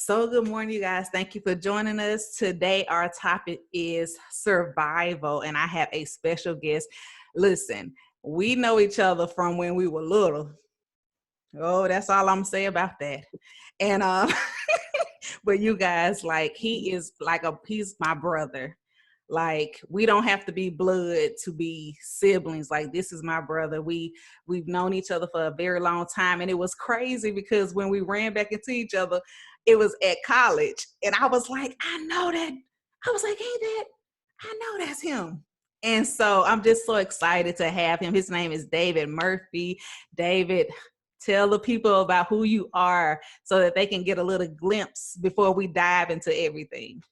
So good morning, you guys. Thank you for joining us. Today, our topic is survival, and I have a special guest. Listen, we know each other from when we were little. Oh, that's all I'm gonna say about that. And but you guys, like, he's my brother. Like, we don't have to be blood to be siblings. Like, this is my brother. We've known each other for a very long time, and it was crazy because when we ran back into each other, it was at college, and I was like, I know that. I was like, hey, Dad, I know that's him. And so I'm just so excited to have him. His name is David Murphy. David, tell the people about who you are so that they can get a little glimpse before we dive into everything.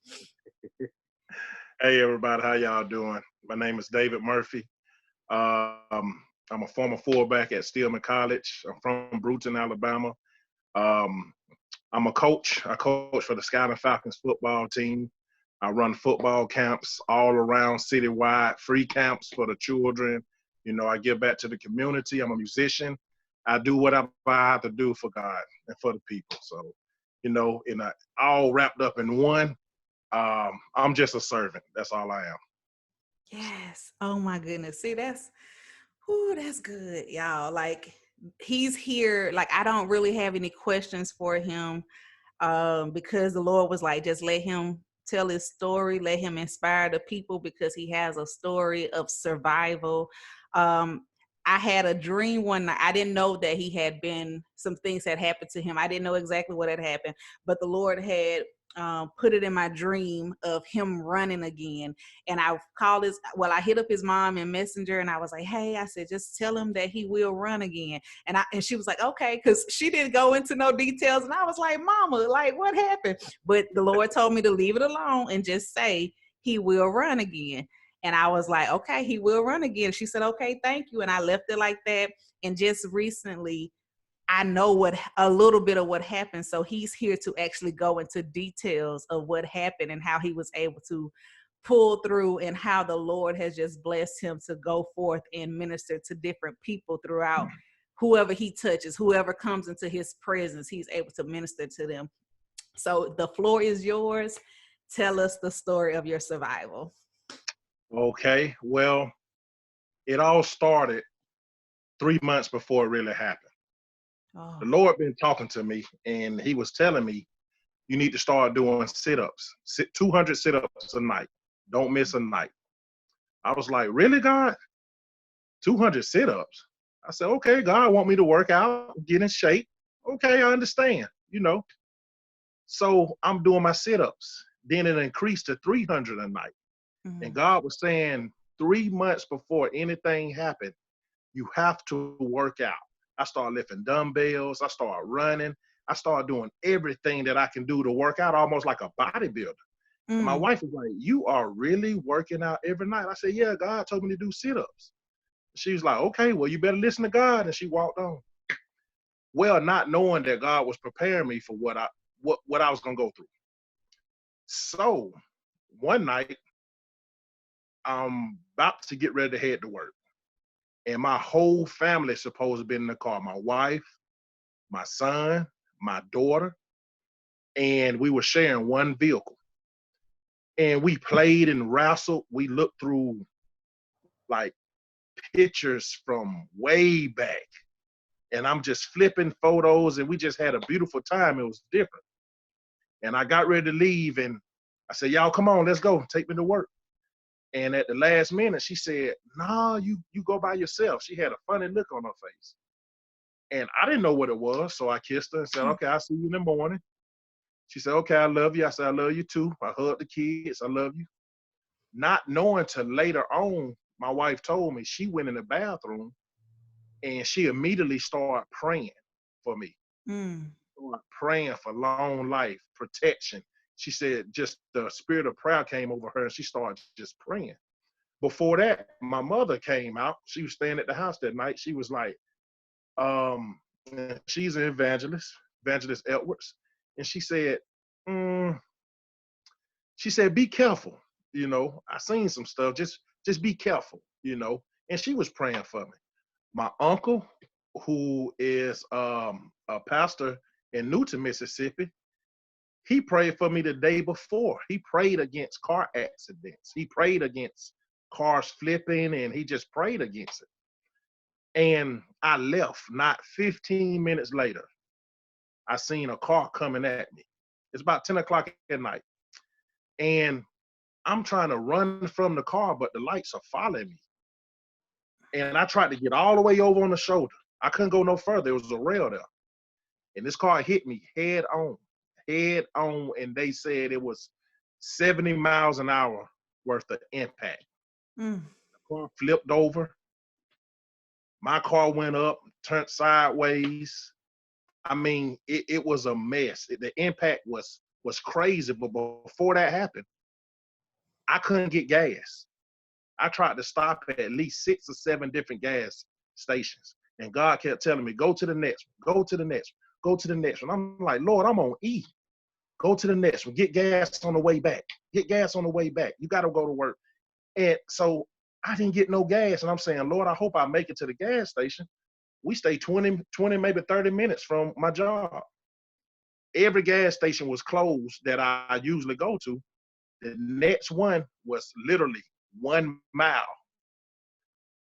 Hey everybody, how y'all doing? My name is David Murphy. I'm a former fullback at Stillman College. I'm from Brewton, Alabama. Um, I'm a coach. I coach for the Scouting Falcons football team. I run football camps all around citywide, free camps for the children. I give back to the community. I'm a musician. I do whatever I have to do for God and for the people. So, all wrapped up in one. I'm just a servant. That's all I am. Yes. Oh my goodness. See, that's good, y'all. Like, he's here. Like, I don't really have any questions for him because the Lord was like, just let him tell his story, let him inspire the people because he has a story of survival. Um, I had a dream one night. I didn't know that some things had happened to him. I didn't know exactly what had happened, but the Lord had put it in my dream of him running again. And I hit up his mom in Messenger and I was like, hey, I said, just tell him that he will run again. And she was like, okay, because she didn't go into no details. And I was like, Mama, like, what happened? But the Lord told me to leave it alone and just say he will run again. And I was like, okay, he will run again. She said, okay, thank you. And I left it like that. And just recently, I know a little bit of what happened. So he's here to actually go into details of what happened and how he was able to pull through and how the Lord has just blessed him to go forth and minister to different people throughout. Whoever he touches, whoever comes into his presence, he's able to minister to them. So the floor is yours. Tell us the story of your survival. Okay, well, it all started 3 months before it really happened. Oh. The Lord been talking to me, and he was telling me, you need to start doing sit-ups, 200 sit-ups a night. Don't miss a night. I was like, really, God? 200 sit-ups? I said, okay, God want me to work out, get in shape. Okay, I understand. So I'm doing my sit-ups. Then it increased to 300 a night. And God was saying 3 months before anything happened, you have to work out. I started lifting dumbbells. I started running. I started doing everything that I can do to work out, almost like a bodybuilder. And my wife was like, you are really working out every night? I said, yeah, God told me to do sit-ups. She was like, okay, well, you better listen to God. And she walked on. Well, not knowing that God was preparing me for what I was going to go through. So one night, I'm about to get ready to head to work. And my whole family is supposed to be in the car. My wife, my son, my daughter, and we were sharing one vehicle. And we played and wrestled. We looked through like pictures from way back. And I'm just flipping photos, and we just had a beautiful time. It was different. And I got ready to leave, and I said, y'all, come on, let's go. Take me to work. And at the last minute, she said, nah, you go by yourself. She had a funny look on her face. And I didn't know what it was, so I kissed her and said, okay, I'll see you in the morning. She said, okay, I love you. I said, I love you too. I hugged the kids. I love you. Not knowing till later on, my wife told me she went in the bathroom and she immediately started praying for me. Started praying for long life, protection. She said just the spirit of prayer came over her and she started just praying. Before that, my mother came out. She was staying at the house that night. She was like, she's an evangelist Edwards. And she said, be careful. I seen some stuff. Just be careful, And she was praying for me. My uncle, who is a pastor in Newton, Mississippi, He prayed for me the day before. He prayed against car accidents. He prayed against cars flipping, and he just prayed against it. And I left. Not 15 minutes later, I seen a car coming at me. It's about 10 o'clock at night. And I'm trying to run from the car, but the lights are following me. And I tried to get all the way over on the shoulder. I couldn't go no further. There was a rail there. And this car hit me head on, and they said it was 70 miles an hour worth of impact. Mm. The car flipped over. My car went up, turned sideways. I mean, it was a mess. The impact was crazy, but before that happened, I couldn't get gas. I tried to stop at least 6 or 7 different gas stations. And God kept telling me, go to the next one, go to the next one, go to the next one. I'm like, Lord, I'm on E. Go to the next one. Get gas on the way back. Get gas on the way back. You got to go to work. And so I didn't get no gas. And I'm saying, Lord, I hope I make it to the gas station. We stay 20, maybe 30 minutes from my job. Every gas station was closed that I usually go to. The next one was literally 1 mile.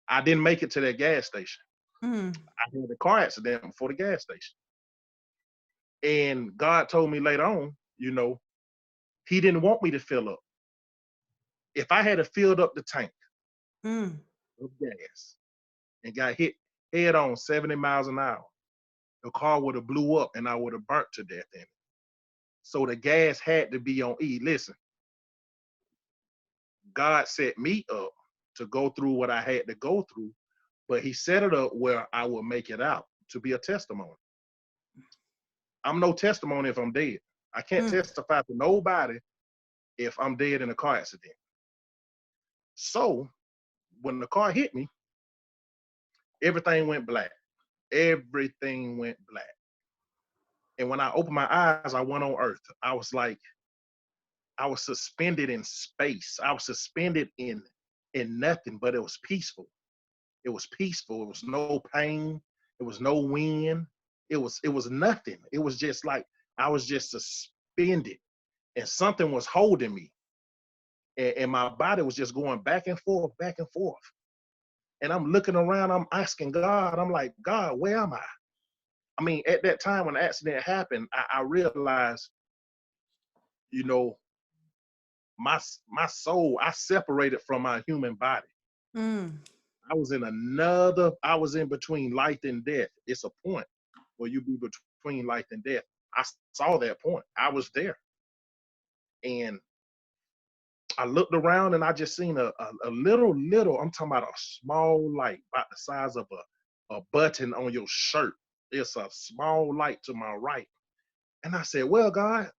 I didn't make it to that gas station. Mm. I had a car accident before the gas station. And God told me later on, he didn't want me to fill up. If I had filled up the tank of gas and got hit head on 70 miles an hour, the car would have blew up and I would have burnt to death in it. So the gas had to be on E. Listen, God set me up to go through what I had to go through, but he set it up where I would make it out to be a testimony. I'm no testimony if I'm dead. I can't testify to nobody if I'm dead in a car accident. So when the car hit me, everything went black. Everything went black. And when I opened my eyes, I went on earth. I was like, I was suspended in space. I was suspended in nothing, but it was peaceful. It was peaceful. It was no pain. It was no wind. It was nothing. It was just like I was just suspended, and something was holding me, and my body was just going back and forth, back and forth. And I'm looking around. I'm asking God. I'm like, God, where am I? I mean, at that time when the accident happened, I realized, my soul, I separated from my human body. I was in between life and death. It's a point where you be between life and death. I saw that point. I was there. And I looked around and I just seen a little, I'm talking about a small light, about the size of a button on your shirt. It's a small light to my right. And I said, well, God,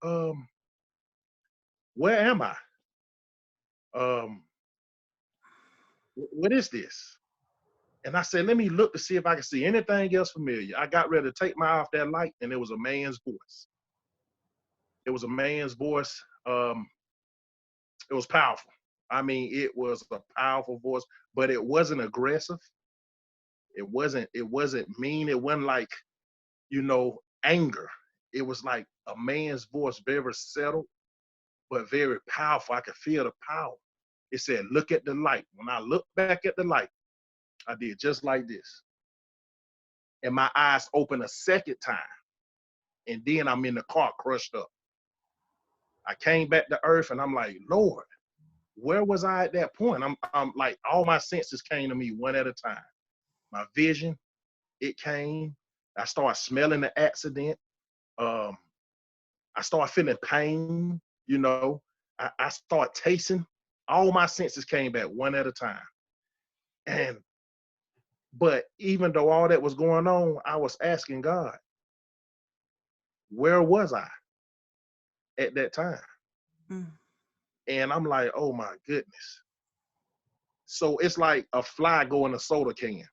where am I? What is this? And I said, let me look to see if I can see anything else familiar. I got ready to take my eye off that light, and it was a man's voice. It was a man's voice. It was powerful. I mean, it was a powerful voice, but it wasn't aggressive. It wasn't mean. It wasn't like, anger. It was like a man's voice, very settled, but very powerful. I could feel the power. It said, look at the light. When I looked back at the light, I did just like this. And my eyes opened a second time. And then I'm in the car crushed up. I came back to earth and I'm like, Lord, where was I at that point? I'm like, all my senses came to me one at a time. My vision, it came. I started smelling the accident. I started feeling pain, I started tasting. All my senses came back one at a time. But even though all that was going on, I was asking God, where was I at that time? And I'm like, oh my goodness. So it's like a fly going a soda can.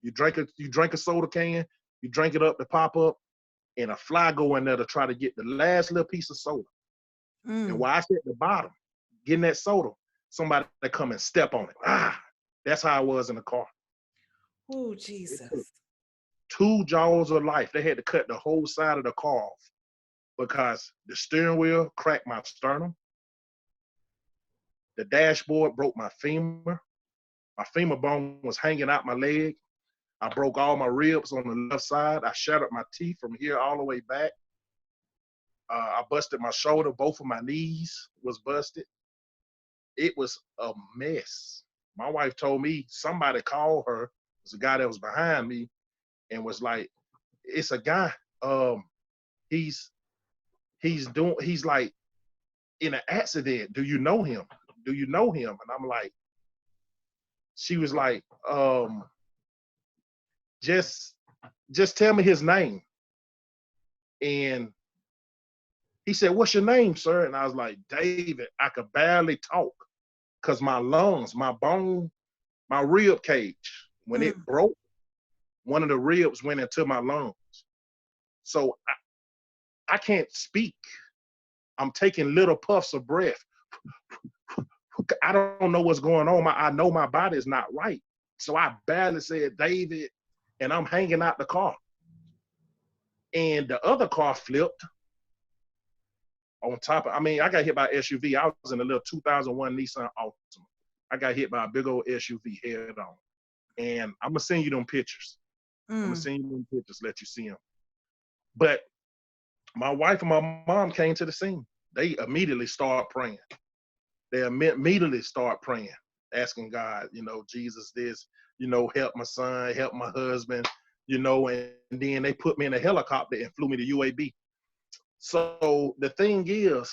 You drink a soda can, you drink it up to pop up, and a fly go in there to try to get the last little piece of soda. And while I sit at the bottom, getting that soda, somebody that come and step on it. That's how I was in the car. Oh, Jesus. 2 jaws of life. They had to cut the whole side of the car off because the steering wheel cracked my sternum. The dashboard broke my femur. My femur bone was hanging out my leg. I broke all my ribs on the left side. I shattered my teeth from here all the way back. I busted my shoulder. Both of my knees was busted. It was a mess. My wife told me somebody called her. It was a guy that was behind me and was like, it's a guy. He's he's like in an accident. Do you know him? Do you know him? And I'm like, she was like, just tell me his name. And he said, what's your name, sir? And I was like, David. I could barely talk because my lungs, my bone, my rib cage, when it broke, one of the ribs went into my lungs. So I can't speak. I'm taking little puffs of breath. I don't know what's going on. I know my body is not right. So I barely said, David, and I'm hanging out the car. And the other car flipped on top of, I got hit by an SUV. I was in a little 2001 Nissan Altima. I got hit by a big old SUV head on. And I'm going to send you them pictures. I'm going to send you them pictures, let you see them. But my wife and my mom came to the scene. They immediately start praying. They immediately start praying, asking God, Jesus, this, help my son, help my husband, and then they put me in a helicopter and flew me to UAB. So the thing is,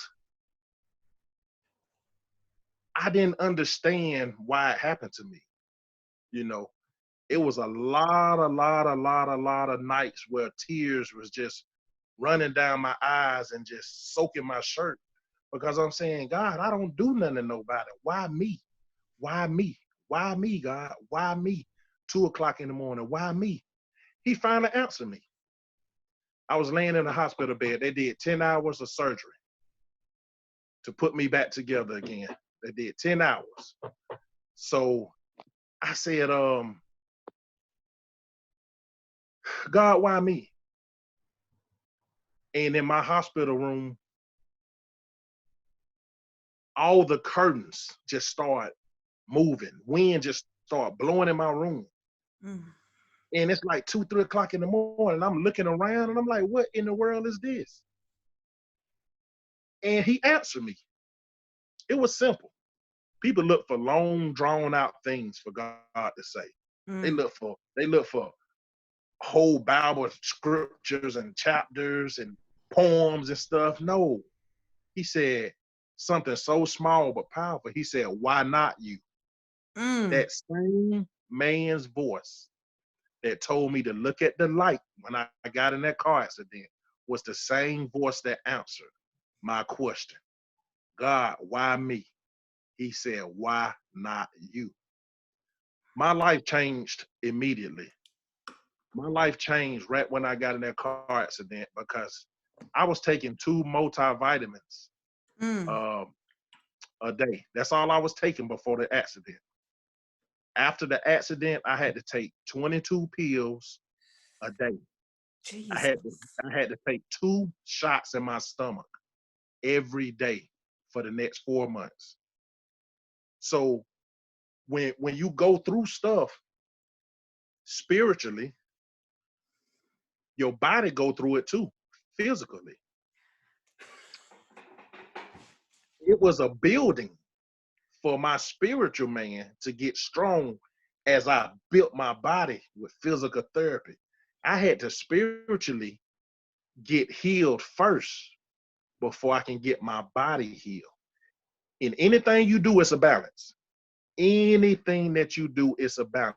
I didn't understand why it happened to me. It was a lot of nights where tears was just running down my eyes and just soaking my shirt because I'm saying, God, I don't do nothing to nobody. Why me? Why me? Why me, God? Why me? 2:00 in the morning. Why me? He finally answered me. I was laying in a hospital bed. They did 10 hours of surgery to put me back together again. They did 10 hours. So I said, God, why me? And in my hospital room, all the curtains just started moving. Wind just started blowing in my room. And it's like 2, 3 o'clock in the morning. I'm looking around and I'm like, what in the world is this? And he answered me. It was simple. People look for long, drawn out things for God to say. They look for whole Bible scriptures and chapters and poems and stuff. No. He said something so small but powerful. He said, why not you? That same man's voice that told me to look at the light when I got in that car accident was the same voice that answered my question. God, why me? He said, why not you? My life changed immediately. My life changed right when I got in that car accident because I was taking 2 multivitamins a day. That's all I was taking before the accident. After the accident, I had to take 22 pills a day. I Jesus. had to take 2 shots in my stomach every day for the next 4 months. So when you go through stuff spiritually, your body go through it too, physically. It was a building for my spiritual man to get strong as I built my body with physical therapy. I had to spiritually get healed first before I can get my body healed. In anything you do, it's a balance. Anything that you do, it's a balance.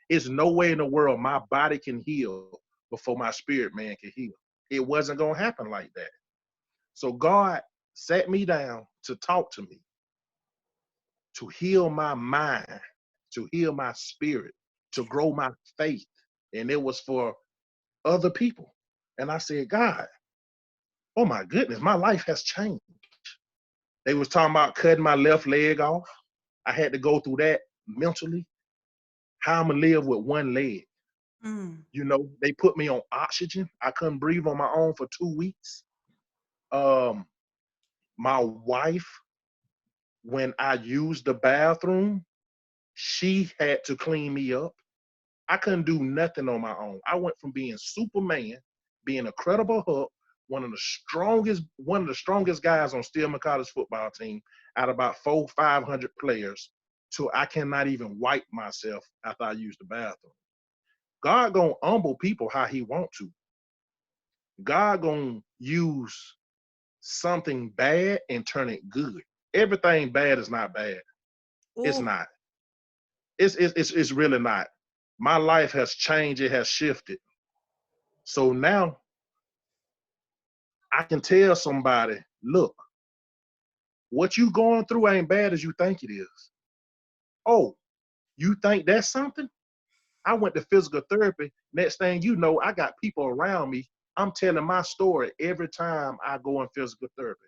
There's no way in the world my body can heal before my spirit man can heal. It wasn't going to happen like that. So God sat me down to talk to me, to heal my mind, to heal my spirit, to grow my faith. And it was for other people. And I said, God, oh my goodness, my life has changed. They was talking about cutting my left leg off. I had to go through that mentally. How I'm gonna live with one leg. They put me on oxygen. I couldn't breathe on my own for 2 weeks. Um, my wife, when I used the bathroom, she had to clean me up. I couldn't do nothing on my own. I went from being Superman, being a credible hook, one of the strongest guys on Stillman College football team out of about 500 players, to I cannot even wipe myself after I use the bathroom. God gonna humble people how he want to. God gonna use something bad and turn it good. Everything bad is not bad. It's Ooh. not. It's really not. My life has changed. It has shifted. So now I can tell somebody, look, what you going through ain't bad as you think it is. Oh, you think that's something? I went to physical therapy. Next thing you know, I got people around me. I'm telling my story every time I go in physical therapy.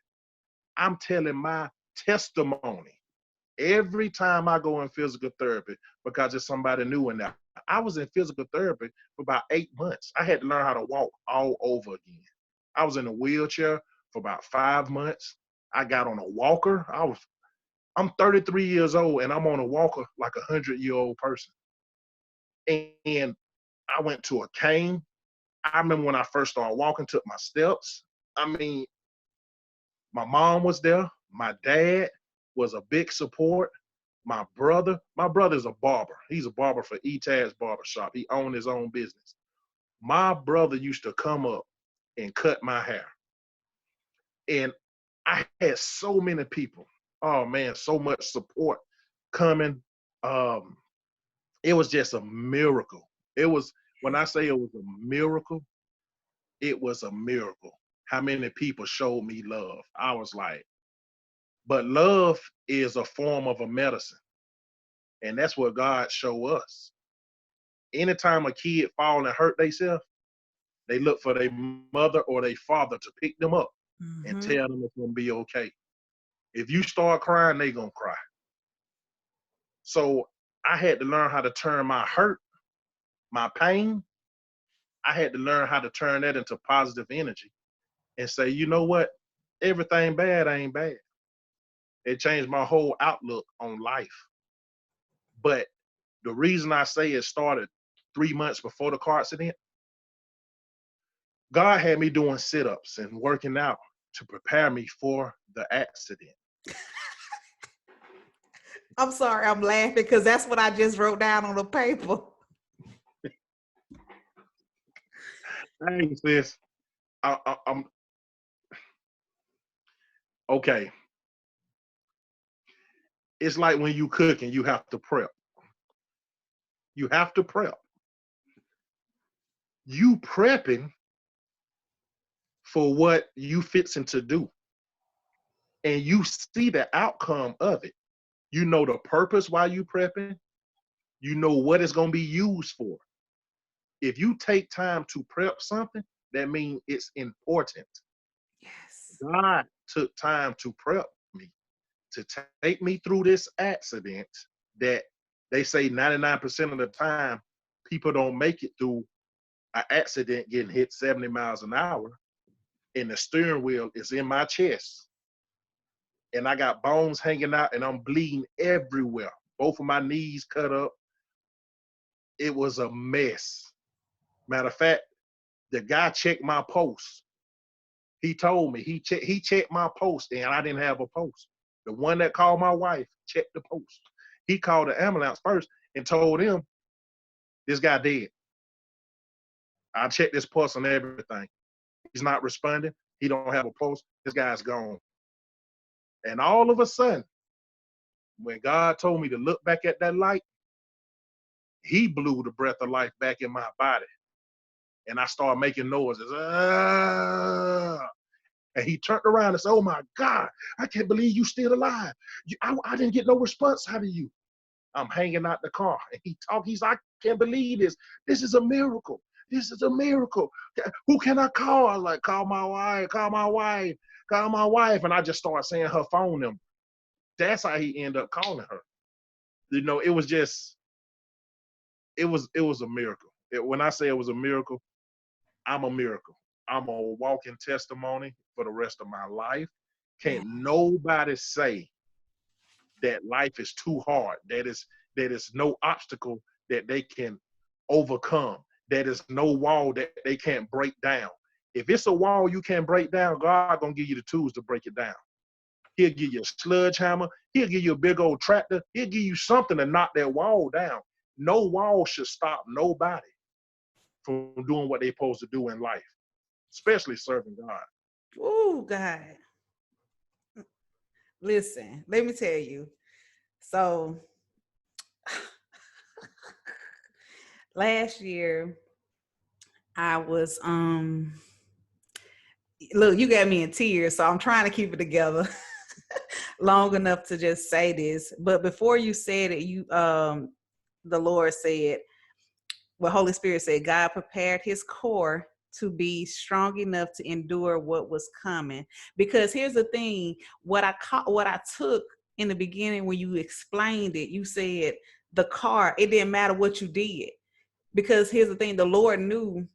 I'm telling my testimony every time I go in physical therapy because there's somebody new in there. I was in physical therapy for about 8 months. I had to learn how to walk all over again. I was in a wheelchair for about 5 months. I got on a walker. I'm 33 years old and I'm on a walker like 100-year-old person. And I went to a cane. I remember when I first started walking, took my steps. I mean, my mom was there. My dad was a big support. My brother's a barber. He's a barber for E-Taz Barbershop. He owned his own business. My brother used to come up and cut my hair. And I had so many people. Oh man, so much support coming. Um, it was just a miracle. It was, when I say it was a miracle, it was a miracle. How many people showed me love? I was like, but love is a form of a medicine. And that's what God show us. Anytime a kid fall and hurt themselves, they look for their mother or their father to pick them up and Mm-hmm. tell them it's gonna be okay. If you start crying, they gonna cry. So I had to learn how to turn my hurt, my pain, I had to learn how to turn that into positive energy and say, you know what? Everything bad ain't bad. It changed my whole outlook on life. But the reason I say it started 3 months before the car accident, God had me doing sit-ups and working out to prepare me for the accident. I'm sorry, I'm laughing because that's what I just wrote down on the paper. Thanks, sis. I'm okay. It's like when you cook and you have to prep. You have to prep. You prepping for what you fixing to do, and you see the outcome of it. You know the purpose why you prepping. You know what it's gonna be used for. If you take time to prep something, that means it's important. Yes. God took time to prep me, to take me through this accident that they say 99% of the time people don't make it through an accident getting hit 70 miles an hour, and the steering wheel is in my chest. And I got bones hanging out and I'm bleeding everywhere. Both of my knees cut up. It was a mess. Matter of fact, the guy checked my post. He told me he checked my post and I didn't have a post. The one that called my wife checked the post. He called the ambulance first and told him this guy dead. I checked this pulse and everything. He's not responding. He don't have a pulse. This guy's gone. And all of a sudden, when God told me to look back at that light, he blew the breath of life back in my body. And I started making noises. Ah. And he turned around and said, oh my God, I can't believe you still alive. I didn't get no response out of you. I'm hanging out the car. And he's like, I can't believe this. This is a miracle. This is a miracle. Who can I call? I was like, call my wife, call my wife, call my wife. And I just started saying her phone number. That's how he ended up calling her. You know, it was just, it was a miracle. When I say it was a miracle, I'm a miracle. I'm a walking testimony for the rest of my life. Yeah. Can't nobody say that life is too hard. That is no obstacle that they can overcome. That is no wall that they can't break down. If it's a wall you can't break down, God gonna give you the tools to break it down. He'll give you a sledgehammer. He'll give you a big old tractor. He'll give you something to knock that wall down. No wall should stop nobody from doing what they're supposed to do in life, especially serving God. Oh, God. Listen, let me tell you. So last year I was look, you got me in tears, so I'm trying to keep it together long enough to just say this. But before you said it, the Lord said, well, Holy Spirit said, God prepared his core to be strong enough to endure what was coming. Because here's the thing, what I took in the beginning when you explained it, you said the car, it didn't matter what you did. Because here's the thing, the Lord knew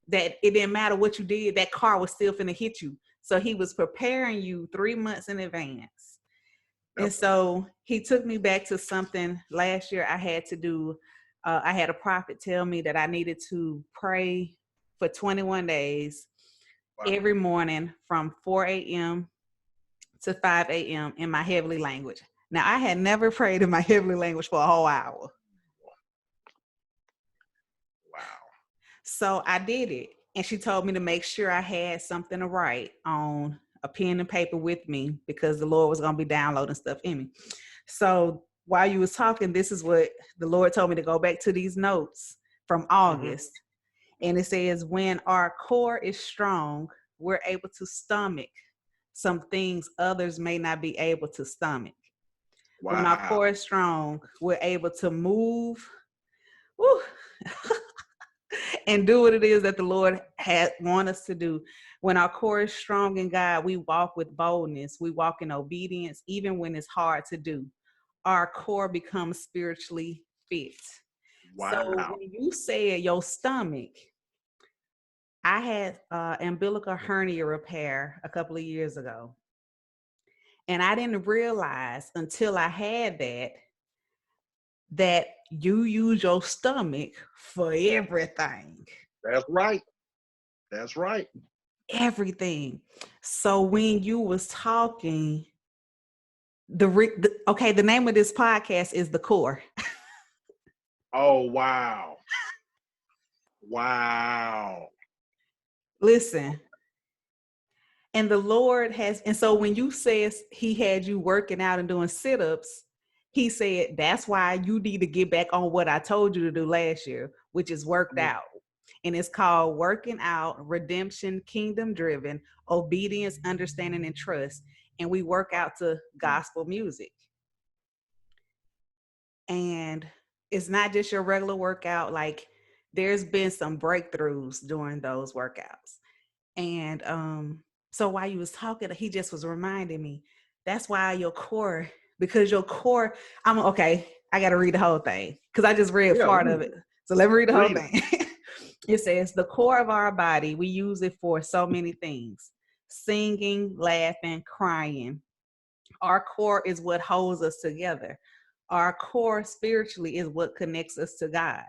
that it didn't matter what you did, that car was still finna hit you. So he was preparing you 3 months in advance. And so he took me back to something last year I had to do. I had a prophet tell me that I needed to pray for 21 days every morning from 4 a.m. to 5 a.m. in my heavenly language. Now, I had never prayed in my heavenly language for a whole hour. Wow. So I did it. And she told me to make sure I had something to write on, a pen and paper with me, because the Lord was going to be downloading stuff in me. So while you was talking, this is what the Lord told me to go back to these notes from August. And it says, when our core is strong, we're able to stomach some things others may not be able to stomach. Wow. When our core is strong, we're able to move and do what it is that the Lord had want us to do. When our core is strong in God, we walk with boldness. We walk in obedience, even when it's hard to do. Our core becomes spiritually fit. Wow. So when you said your stomach, I had umbilical hernia repair a couple of years ago. And I didn't realize until I had that you use your stomach for everything. That's right. That's right. Everything. So when you was talking, the name of this podcast is The Core. Oh, wow. Wow. Listen. And the Lord has, and so when you says he had you working out and doing sit-ups, he said, that's why you need to get back on what I told you to do last year, which is worked out. And it's called Working Out, Redemption, Kingdom Driven, Obedience, Understanding, and Trust. And we work out to gospel music. And it's not just your regular workout. Like, there's been some breakthroughs during those workouts. And so while you was talking, he just was reminding me, that's why your core, because your core, I got to read the whole thing because I just read part of it. So let me read the whole thing. It says, the core of our body, we use it for so many things: singing, laughing, crying. Our core is what holds us together. Our core spiritually is what connects us to God.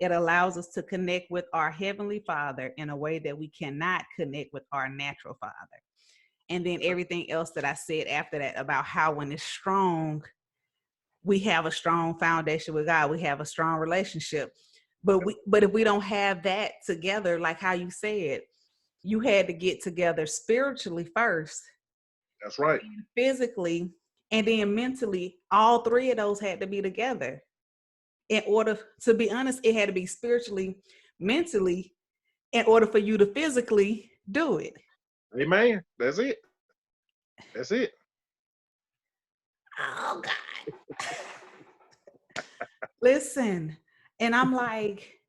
It allows us to connect with our Heavenly Father in a way that we cannot connect with our natural father. And then everything else that I said after that about how when it's strong, we have a strong foundation with God. We have a strong relationship. But if we don't have that together, like how you said, you had to get together spiritually first. That's right. Physically, and then mentally, all three of those had to be together. In order, to be honest, it had to be spiritually, mentally, in order for you to physically do it. Amen. That's it. That's it. Oh, God. Listen, and I'm like,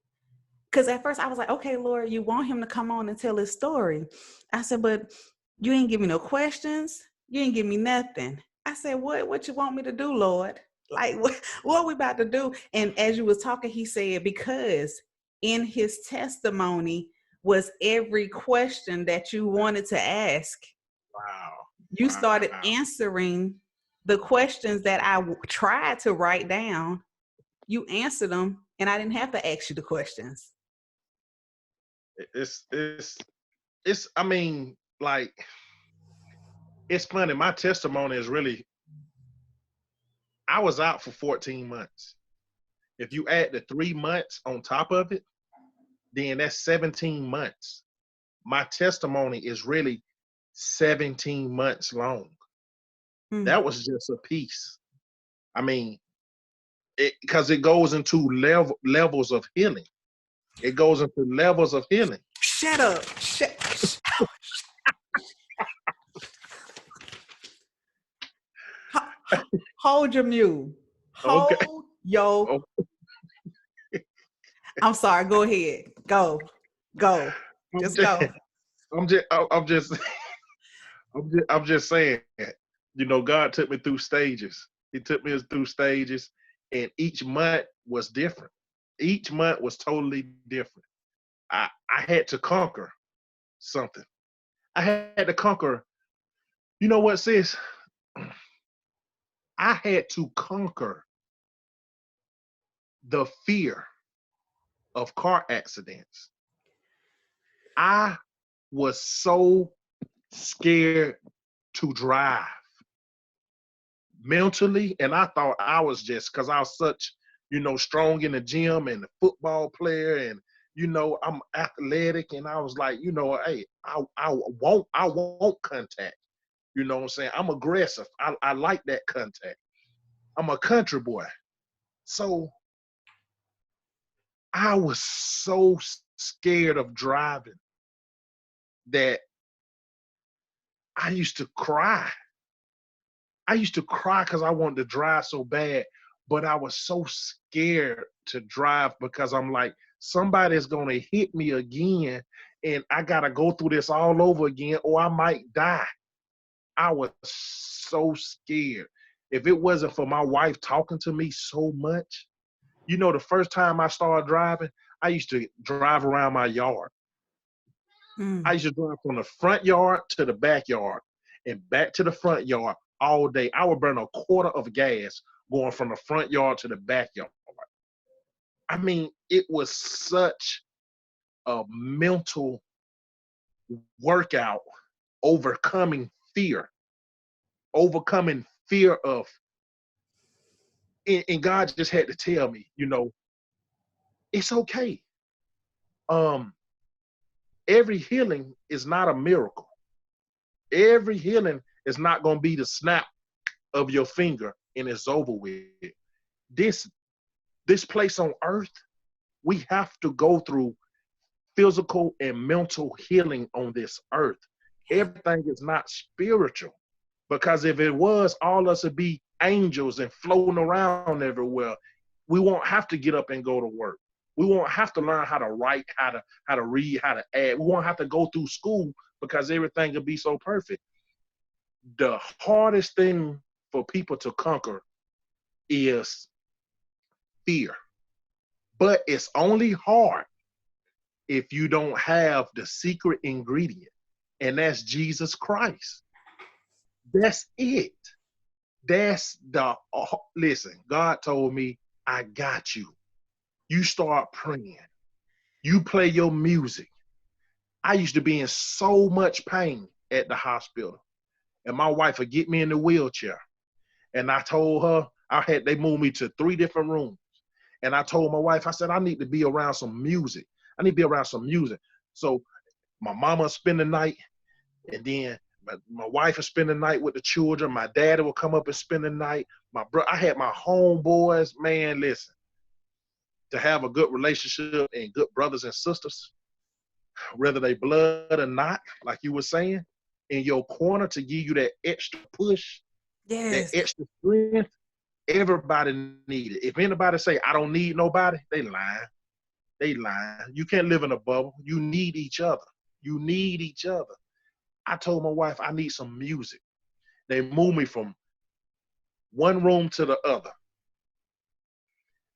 because at first I was like, okay, Lord, you want him to come on and tell his story. I said, but you ain't give me no questions. You ain't give me nothing. I said, what you want me to do, Lord? Like, what are we about to do? And as you was talking, he said, because in his testimony, was every question that you wanted to ask. Wow. You started Wow. answering the questions that I tried to write down. You answered them, and I didn't have to ask you the questions. It's I mean, like, it's funny. My testimony is really, I was out for 14 months. If you add the 3 months on top of it, then that's 17 months. My testimony is really 17 months long. Hmm. That was just a piece. I mean, because it goes into levels of healing. It goes into levels of healing. Shut up. Hold your mule. Okay. Hold your. Oh, I'm sorry. Go ahead. Go. Go. I'm Just just, go. I'm just saying, God took me through stages. He took me through stages, and each month was different. Each month was totally different. I had to conquer something. I had to conquer. You know what, sis? I had to conquer the fear of car accidents. I was so scared to drive mentally, and I thought I was just because I was such, strong in the gym and a football player, and I'm athletic, and I was like, hey, I won't contact. You know what I'm saying? I'm aggressive. I like that contact. I'm a country boy. So I was so scared of driving that I used to cry. I used to cry because I wanted to drive so bad, but I was so scared to drive because I'm like, somebody's going to hit me again and I got to go through this all over again or I might die. I was so scared. If it wasn't for my wife talking to me so much, the first time I started driving, I used to drive around my yard. I used to drive from the front yard to the backyard and back to the front yard all day. I would burn a quarter of gas going from the front yard to the backyard. I mean, it was such a mental workout, overcoming fear of, and God just had to tell me, it's okay. Um, every healing is not a miracle. Every healing is not going to be the snap of your finger and it's over with. This this place on earth, we have to go through physical and mental healing on this earth. Everything is not spiritual. Because if it was, all of us would be angels and floating around everywhere. We won't have to get up and go to work. We won't have to learn how to write, how to read, how to add. We won't have to go through school because everything will be so perfect. The hardest thing for people to conquer is fear. But it's only hard if you don't have the secret ingredient, and that's Jesus Christ. That's it. Listen, God told me, I got you. You start praying. You play your music. I used to be in so much pain at the hospital. And my wife would get me in the wheelchair. And I told her, they moved me to 3 different rooms. And I told my wife, I said, I need to be around some music. I need to be around some music. So my mama would spend the night, and then my wife would spend the night with the children. My daddy would come up and spend the night. I had my homeboys, man, listen, to have a good relationship and good brothers and sisters, whether they blood or not, like you were saying, in your corner to give you that extra push, that Yes. extra strength. Everybody need it. If anybody say, I don't need nobody, they lying. They lying. You can't live in a bubble. You need each other. You need each other. I told my wife, I need some music. They moved me from one room to the other.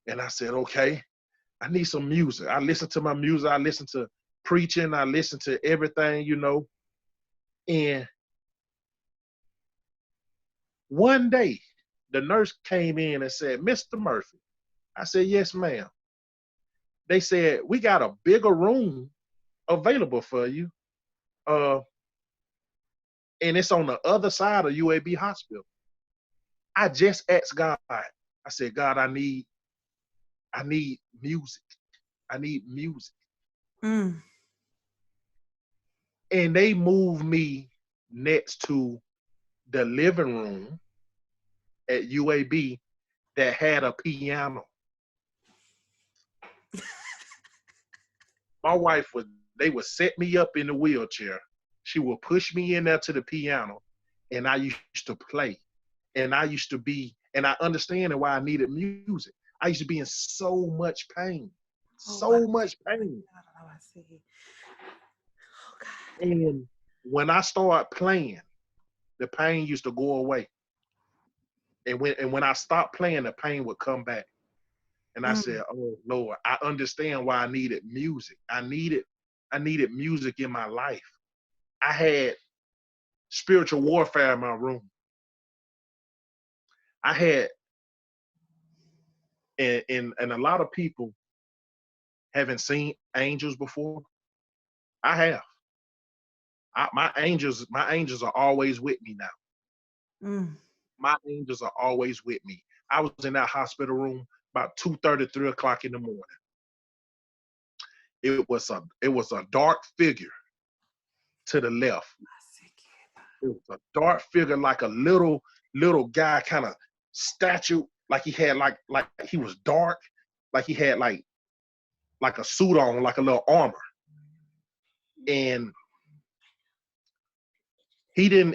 And I said, okay, I need some music. I listened to my music. I listened to preaching. I listened to everything, you know. And one day, the nurse came in and said, Mr. Murphy. I said, yes, ma'am. They said, we got a bigger room available for you. Uh, and it's on the other side of UAB Hospital. I just asked God. I said, God, I need music. I need music. Mm. And they moved me next to the living room at UAB that had a piano. My wife they would set me up in the wheelchair. She would push me in there to the piano, and I used to play. And I used to be, and I understand why I needed music. I used to be in so much pain, Oh, I so much see. pain. Oh, I see. Oh, God. And when I started playing, the pain used to go away. And when I stopped playing, the pain would come back. And I Mm. said, "Oh Lord, I understand why I needed music. I needed music in my life. I had spiritual warfare in my room. I had, and a lot of people haven't seen angels before. I have. My angels are always with me now. Mm. My angels are always with me. I was in that hospital room about 2:30, 3 o'clock in the morning. It was a dark figure to the left. I see. It was a dark figure, like a little guy, kind of statue, like he had like he was dark, like he had like a suit on, like a little armor. And he didn't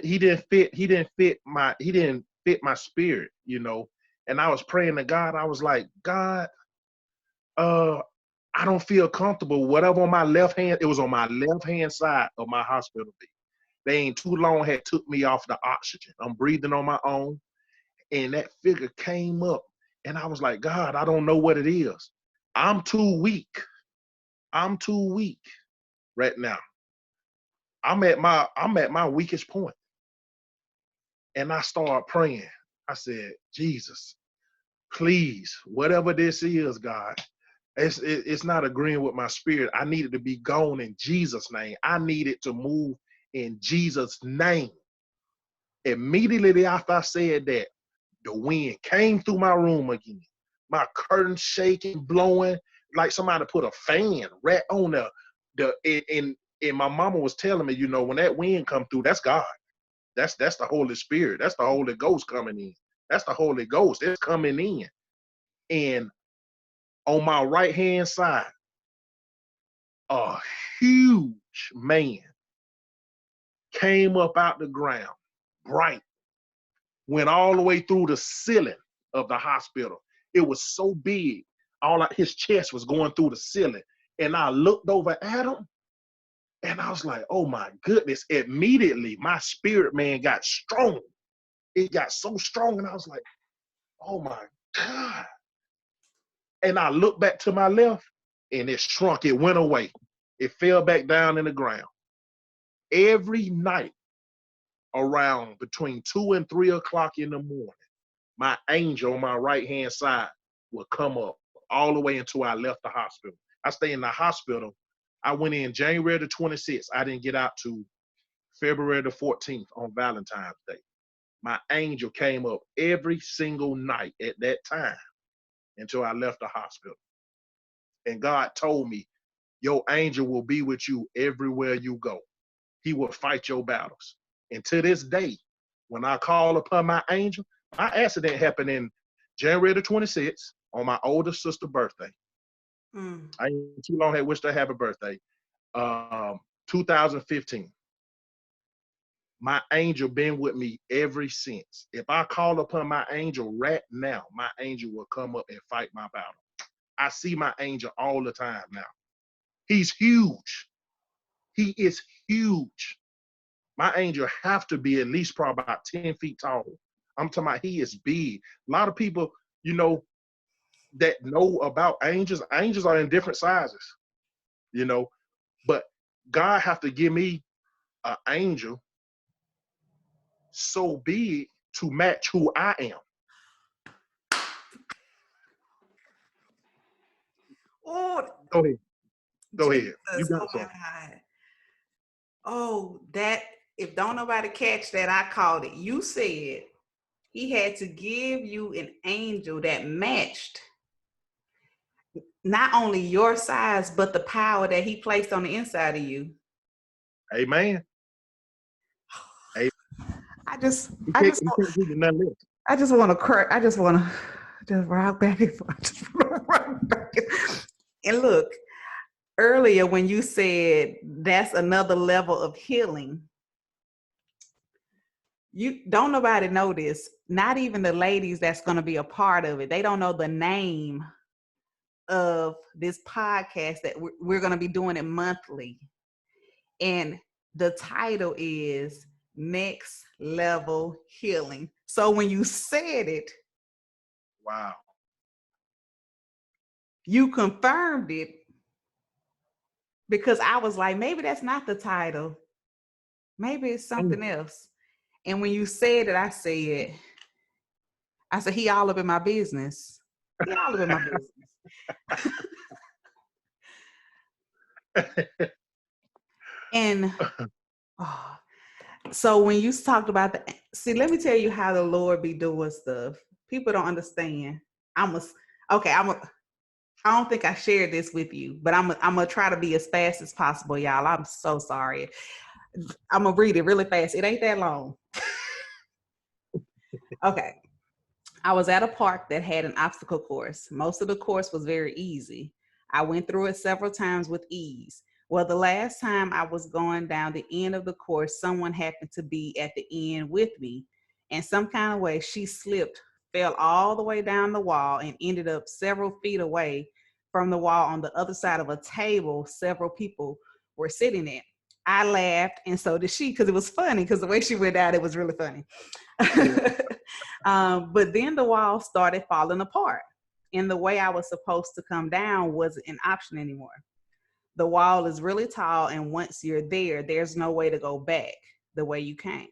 fit my spirit, you know. And I was praying to God. I was like, God, uh, I don't feel comfortable. Whatever on my left hand, it was on my left hand side of my hospital bed. They ain't too long had took me off the oxygen. I'm breathing on my own. And that figure came up. And I was like, God, I don't know what it is. I'm too weak. I'm too weak right now. I'm at my weakest point. And I started praying. I said, Jesus, please, whatever this is, God, it's not agreeing with my spirit. I need it to be gone in Jesus' name. I need it to move in Jesus' name. Immediately after I said that, the wind came through my room again. My curtains shaking, blowing, like somebody put a fan right on and my mama was telling me, when that wind come through, that's God. That's the Holy Spirit. That's the Holy Ghost coming in. That's the Holy Ghost. It's coming in. And on my right hand side, a huge man came up out the ground, bright, went all the way through the ceiling of the hospital. It was so big, his chest was going through the ceiling. And I looked over at him, and I was like, oh my goodness. Immediately, my spirit man got strong. It got so strong, and I was like, oh my God. And I looked back to my left, and it shrunk. It went away. It fell back down in the ground. Every night around between 2 and 3 o'clock in the morning, my angel on my right hand side would come up all the way until I left the hospital. I stayed in the hospital. I went in January the 26th. I didn't get out to February the 14th on Valentine's Day. My angel came up every single night at that time until I left the hospital. And God told me, your angel will be with you everywhere you go. He will fight your battles. And to this day, when I call upon my angel, my accident happened in January the 26th on my older sister's birthday. Mm. I ain't too long had wished her happy birthday. 2015. My angel been with me ever since. If I call upon my angel right now, my angel will come up and fight my battle. I see my angel all the time now. He's huge. He is huge. My angel have to be at least probably about 10 feet tall. I'm talking about he is big. A lot of people, you know, that know about angels, angels are in different sizes, you know. But God have to give me an angel so big to match who I am. Oh, Go ahead. Go ahead. You Jesus. got Oh my something. God. Oh, that if don't nobody catch that, I called it. You said he had to give you an angel that matched not only your size, but the power that he placed on the inside of you. Amen. Amen. I just, He I can't, just, he can't give you nothing else. I just want to cry. I just want to just rock back and forth. Just rock back and look, earlier when you said that's another level of healing, you don't nobody know this. Not even the ladies that's going to be a part of it. They don't know the name of this podcast that we're going to be doing it monthly. And the title is Next Level Healing. So when you said it, Wow. you confirmed it because I was like, maybe that's not the title. Maybe it's something else. And when you said it, I said, he all up in my business. He all up in my business. And so when you talked about let me tell you how the Lord be doing stuff. People don't understand. I don't think I shared this with you, but I'm gonna try to be as fast as possible, y'all. I'm so sorry. I'm gonna read it really fast. It ain't that long. Okay. I was at a park that had an obstacle course. Most of the course was very easy. I went through it several times with ease. Well, the last time I was going down the end of the course, someone happened to be at the end with me. And some kind of way, she slipped, fell all the way down the wall, and ended up several feet away from the wall on the other side of a table several people were sitting at. I laughed, and so did she, because it was funny, because the way she went down, it was really funny. But then the wall started falling apart, and the way I was supposed to come down wasn't an option anymore. The wall is really tall, and once you're there, there's no way to go back the way you came.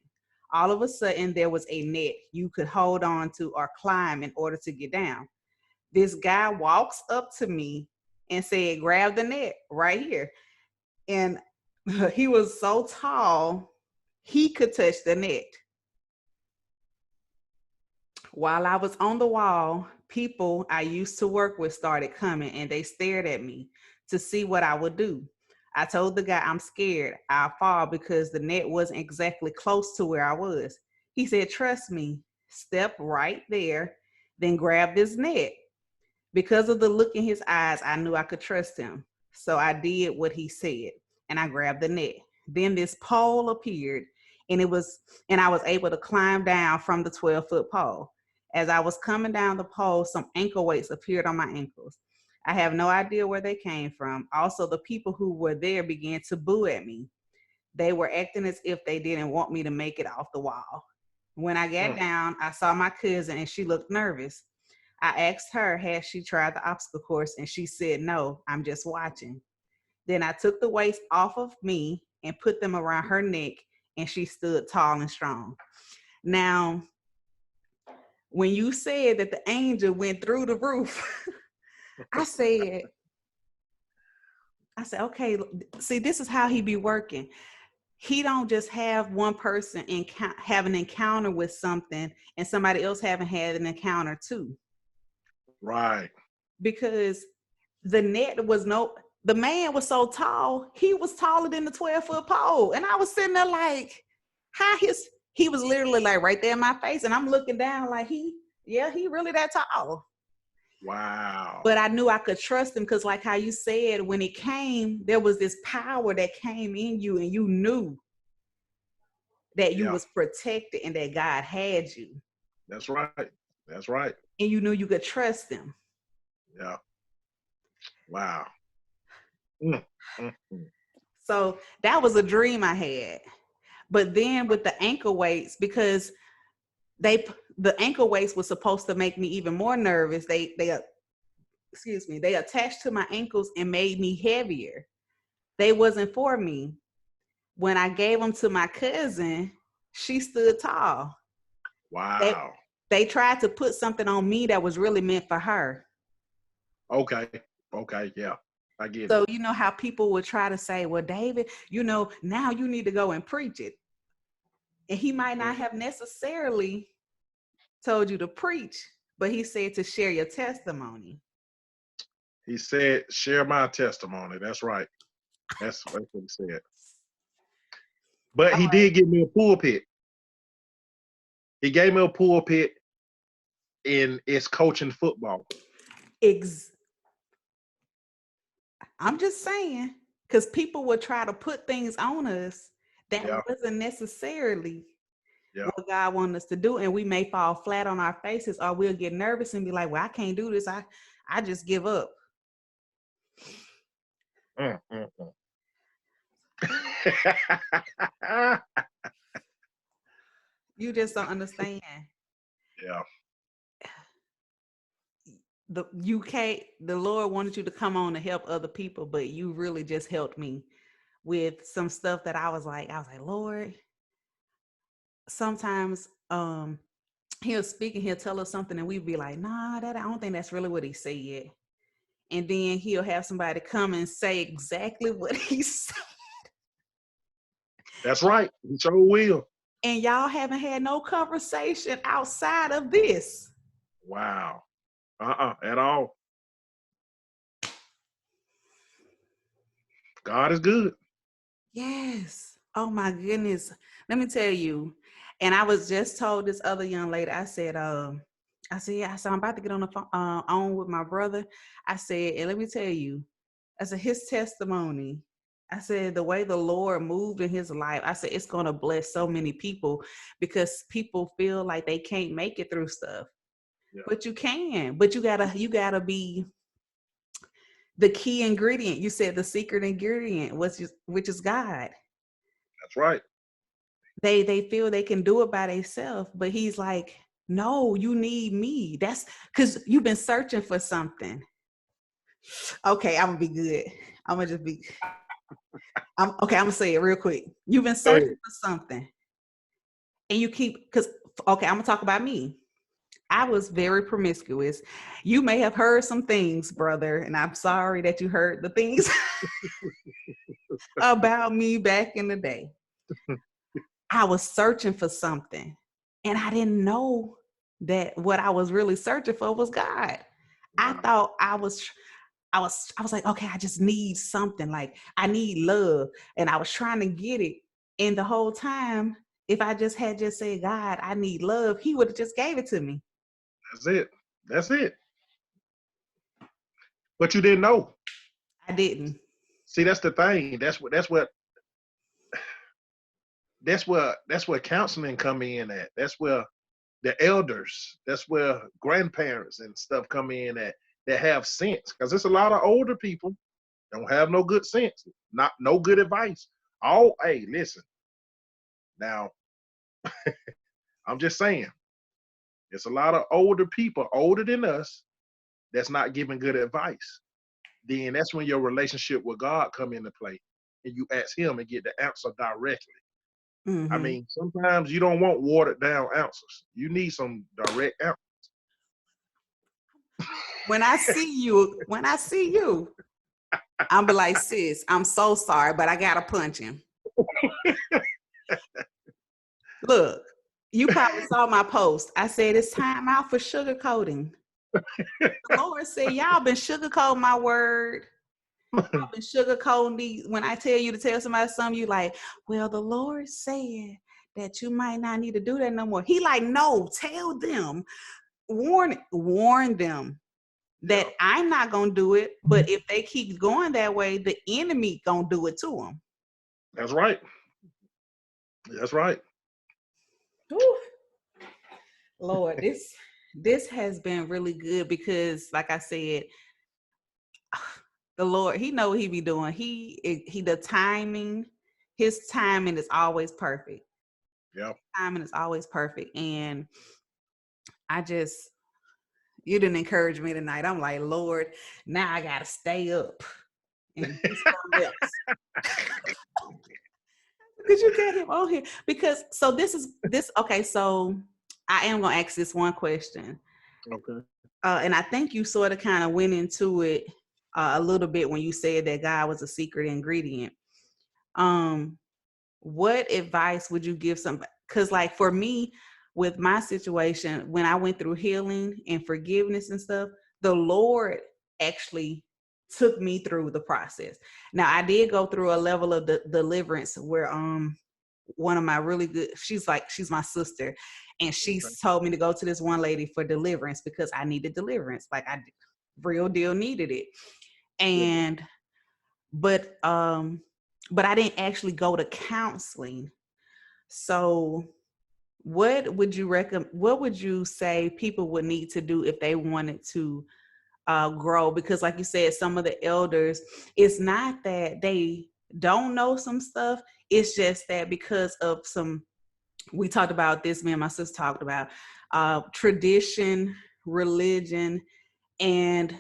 All of a sudden, there was a net you could hold on to or climb in order to get down. This guy walks up to me and said, grab the net right here. And he was so tall, he could touch the net. While I was on the wall, people I used to work with started coming, and they stared at me to see what I would do. I told the guy, I'm scared I'll fall because the net wasn't exactly close to where I was. He said, trust me, step right there, then grab this net. Because of the look in his eyes, I knew I could trust him. So I did what he said, and I grabbed the net. Then this pole appeared, and I was able to climb down from the 12-foot pole. As I was coming down the pole, some ankle weights appeared on my ankles. I have no idea where they came from. Also, the people who were there began to boo at me. They were acting as if they didn't want me to make it off the wall. When I got down, I saw my cousin, and she looked nervous. I asked her, had she tried the obstacle course? And she said, no, I'm just watching. Then I took the weights off of me and put them around her neck, and she stood tall and strong. Now, when you said that the angel went through the roof, I said, okay, see, this is how he be working. He don't just have one person have an encounter with something and somebody else haven't had an encounter too. Right. Because the man was so tall, he was taller than the 12-foot pole. And I was sitting there like, he was literally like right there in my face. And I'm looking down like he really that tall. Wow. But I knew I could trust him because like how you said, when it came, there was this power that came in you and you knew that you was protected and that God had you. That's right. That's right. And you knew you could trust him. Yeah. Wow. So that was a dream I had. But then with the ankle weights, because the ankle weights was supposed to make me even more nervous. They attached to my ankles and made me heavier. they wasn't for me. When I gave them to my cousin, she stood tall. They Wow. they tried to put something on me that was really meant for her. Okay. Okay. Yeah. I get it. So you know how people would try to say, well, David, now you need to go and preach it. And he might not Mm. have necessarily told you to preach, but he said to share your testimony. He said, share my testimony. That's right. That's what he said. But All he right. did give me a pulpit. He gave me a pulpit in its coaching football. I'm just saying, because people would try to put things on us that Yeah. wasn't necessarily Yeah. what God wanted us to do, and we may fall flat on our faces, or we'll get nervous and be like, "Well, I can't do this. I just give up." Mm, mm, mm. You just don't understand. Yeah. The Lord wanted you to come on to help other people, but you really just helped me with some stuff that I was like, Lord, sometimes he'll speak and he'll tell us something and we'd be like, nah, I don't think that's really what he said. And then he'll have somebody come and say exactly what he said. That's right. He sure will. And y'all haven't had no conversation outside of this. Wow. At all. God is good. Yes. Oh my goodness. Let me tell you. And I was just told this other young lady, I said, I'm about to get on the phone on with my brother. I said, and let me tell you, I said, his testimony, I said, the way the Lord moved in his life, I said, it's going to bless so many people because people feel like they can't make it through stuff. Yeah. But you can, but you gotta be the key ingredient. You said the secret ingredient, which is God. That's right. They feel they can do it by themselves, but he's like, no, you need me. That's because you've been searching for something. Okay, I'm gonna be good. I'm gonna just be. I'm gonna say it real quick. You've been Go searching ahead. for something, and you keep because. Okay, I'm gonna talk about me. I was very promiscuous. You may have heard some things, brother, and I'm sorry that you heard the things about me back in the day. I was searching for something, and I didn't know that what I was really searching for was God. I Wow. thought I was like, okay, I just need something. Like I need love, and I was trying to get it. And the whole time, if I just had just said, God, I need love, He would have just gave it to me. That's it. That's it. But you didn't know. I didn't. See, that's the thing. That's where counseling come in at. That's where the elders, that's where grandparents and stuff come in at that have sense. Because there's a lot of older people don't have no good sense, not no good advice. Hey, listen. Now, I'm just saying, there's a lot of older people, older than us, that's not giving good advice. Then that's when your relationship with God come into play, and you ask Him and get the answer directly. I Mm-hmm. mean, sometimes you don't want watered down answers. You need some direct answers. When I see you, I'm be like, sis, I'm so sorry, but I gotta punch him. Look, you probably saw my post. I said it's time out for sugarcoating. The Lord said, y'all been sugarcoating my word. Y'all been sugarcoating these. When I tell you to tell somebody something, you like, well, the Lord said that you might not need to do that no more. He like, no, tell them, warn them that Yeah, I'm not gonna do it. But if they keep going that way, the enemy gonna do it to them. that's right. That's right. Whew. Lord, this has been really good because, like I said, the Lord, He know what He be doing. He the timing, His timing is always perfect. Yeah. Timing is always perfect, and I just you didn't encourage me tonight. I'm like, Lord, now I gotta stay up and he's something else. Because you get him on here. Because so this is this okay, so I am gonna ask this one question. Okay. And I think you sort of kind of went into it a little bit when you said that God was a secret ingredient. Um, what advice would you give somebody? Because, like, for me, with my situation, when I went through healing and forgiveness and stuff, the Lord actually took me through the process. Now, I did go through a level of deliverance where one of my really good, she's my sister, and she Okay. told me to go to this one lady for deliverance because I needed deliverance, like I real deal needed it. Yeah. And but I didn't actually go to counseling. So what would you recommend, what would you say people would need to do if they wanted to grow? Because like you said, some of the elders, it's not that they don't know some stuff, it's just that because of some, we talked about this, me and my sister talked about tradition, religion, and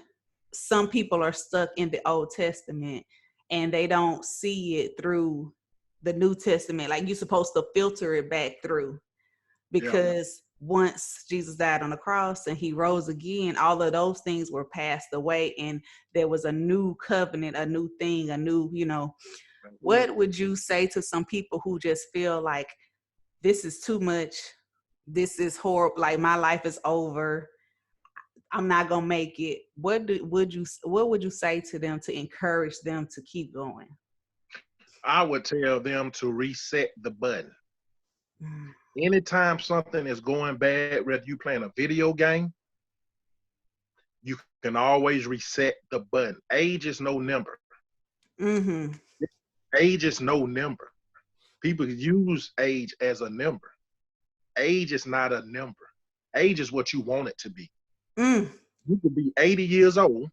some people are stuck in the Old Testament and they don't see it through the New Testament. Like, you're supposed to filter it back through, Yeah. because once Jesus died on the cross and he rose again, all of those things were passed away and there was a new covenant, a new thing, a new, what would you say to some people who just feel like this is too much, this is horrible, like my life is over, I'm not gonna make it? What would you say to them to encourage them to keep going? I would tell them to reset the button. Mm. Anytime something is going bad, whether you playing a video game, you can always reset the button. Age is no number. Mm-hmm. Age is no number. People use age as a number. Age is not a number. Age is what you want it to be. Mm. You could be 80 years old,